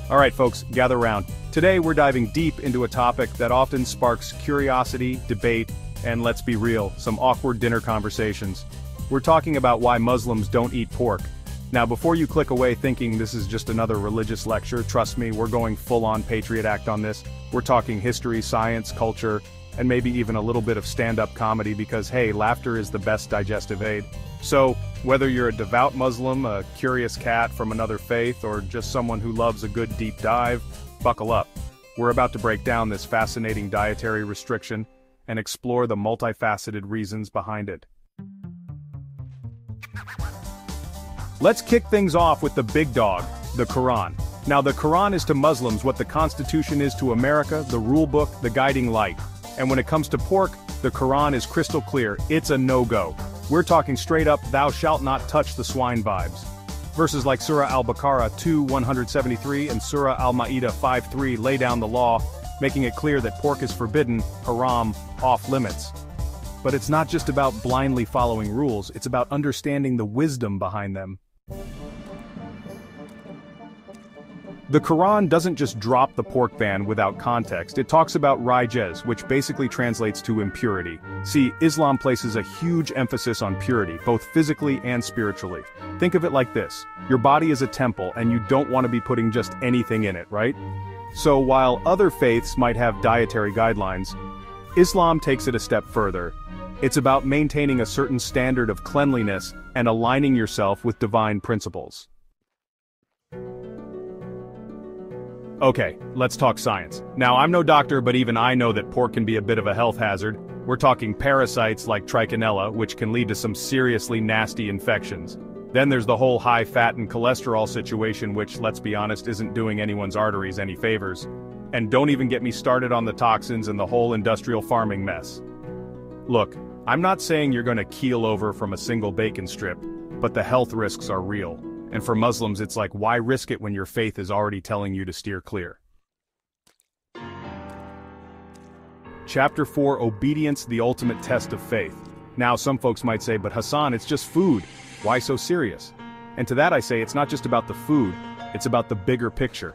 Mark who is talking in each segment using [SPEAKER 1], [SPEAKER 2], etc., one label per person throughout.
[SPEAKER 1] Alright folks, gather round. Today we're diving deep into a topic that often sparks curiosity, debate, and let's be real, some awkward dinner conversations. We're talking about why Muslims don't eat pork. Now before you click away thinking this is just another religious lecture, trust me, we're going full-on Patriot Act on this. We're talking history, science, culture, and maybe even a little bit of stand-up comedy because hey, laughter is the best digestive aid. So, whether you're a devout Muslim, a curious cat from another faith, or just someone who loves a good deep dive, buckle up. We're about to break down this fascinating dietary restriction and explore the multifaceted reasons behind it. Let's kick things off with the big dog, the Quran. Now the Quran is to Muslims what the Constitution is to America, the rule book, the guiding light. And when it comes to pork, the Quran is crystal clear, it's a no-go. We're talking straight up, thou shalt not touch the swine vibes. Verses like Surah Al-Baqarah 2:173 and Surah Al-Ma'idah 5:3 lay down the law, making it clear that pork is forbidden, haram, off limits. But it's not just about blindly following rules, it's about understanding the wisdom behind them. The Quran doesn't just drop the pork ban without context, it talks about rajez, which basically translates to impurity. See, Islam places a huge emphasis on purity, both physically and spiritually. Think of it like this, your body is a temple and you don't want to be putting just anything in it, right? So while other faiths might have dietary guidelines, Islam takes it a step further. It's about maintaining a certain standard of cleanliness and aligning yourself with divine principles. Okay, let's talk science. Now I'm no doctor, but even I know that pork can be a bit of a health hazard. We're talking parasites like trichinella, which can lead to some seriously nasty infections. Then there's the whole high fat and cholesterol situation, which, let's be honest, isn't doing anyone's arteries any favors. And don't even get me started on the toxins and the whole industrial farming mess. Look, I'm not saying you're gonna keel over from a single bacon strip, but the health risks are real. And for Muslims it's like, why risk it when your faith is already telling you to steer clear? Chapter 4, Obedience, the Ultimate Test of Faith. Now some folks might say, but Hassan, it's just food. Why so serious? And to that I say, it's not just about the food, it's about the bigger picture.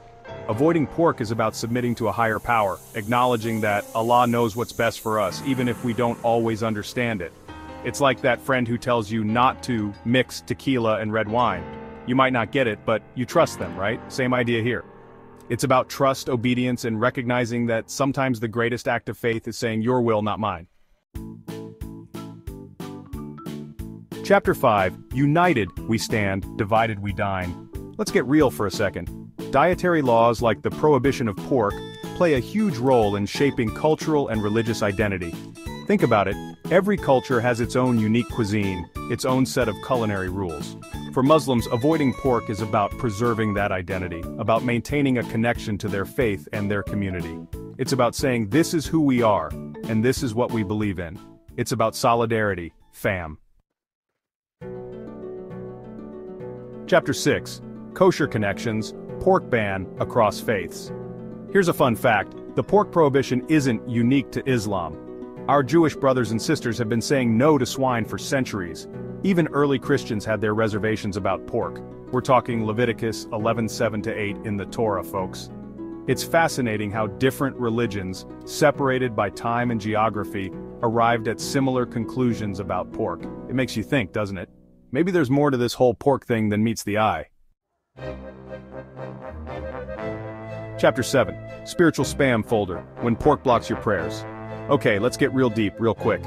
[SPEAKER 1] Avoiding pork is about submitting to a higher power, acknowledging that Allah knows what's best for us, even if we don't always understand it. It's like that friend who tells you not to mix tequila and red wine. You might not get it, but you trust them, right? Same idea here. It's about trust, obedience, and recognizing that sometimes the greatest act of faith is saying your will, not mine. Chapter 5, United we stand, divided we dine. Let's get real for a second. Dietary laws like the prohibition of pork play a huge role in shaping cultural and religious identity. Think about it, every culture has its own unique cuisine, its own set of culinary rules. For Muslims, avoiding pork is about preserving that identity, about maintaining a connection to their faith and their community. It's about saying this is who we are, and this is what we believe in. It's about solidarity, fam. Chapter 6, Kosher Connections, Pork Ban Across Faiths. Here's a fun fact, the pork prohibition isn't unique to Islam. Our Jewish brothers and sisters have been saying no to swine for centuries. Even early Christians had their reservations about pork. We're talking Leviticus 11:7-8 in the Torah, folks. It's fascinating how different religions, separated by time and geography, arrived at similar conclusions about pork. It makes you think, doesn't it? Maybe there's more to this whole pork thing than meets the eye. Chapter 7, Spiritual Spam Folder, When Pork Blocks Your Prayers. Okay, let's get real deep, real quick.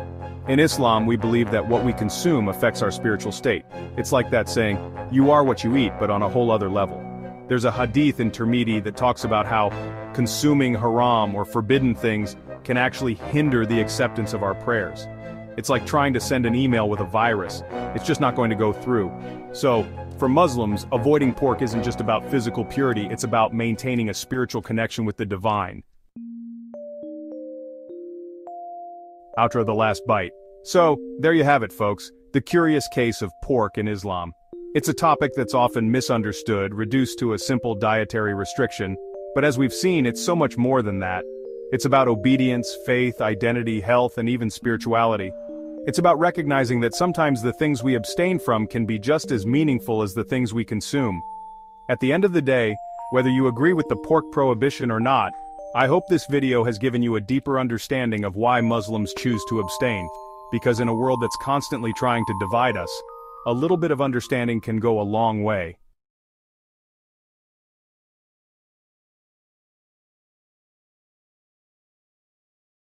[SPEAKER 1] In Islam, we believe that what we consume affects our spiritual state. It's like that saying, you are what you eat, but on a whole other level. There's a hadith in Tirmidhi that talks about how consuming haram or forbidden things can actually hinder the acceptance of our prayers. It's like trying to send an email with a virus. It's just not going to go through. So, for Muslims, avoiding pork isn't just about physical purity, it's about maintaining a spiritual connection with the divine. Outro the last bite. So, there you have it folks, the curious case of pork in Islam. It's a topic that's often misunderstood, reduced to a simple dietary restriction, but as we've seen, it's so much more than that. It's about obedience, faith, identity, health, and even spirituality. It's about recognizing that sometimes the things we abstain from can be just as meaningful as the things we consume. At the end of the day, Whether you agree with the pork prohibition or not, I hope this video has given you a deeper understanding of why Muslims choose to abstain, because in a world that's constantly trying to divide us, a little bit of understanding can go a long way.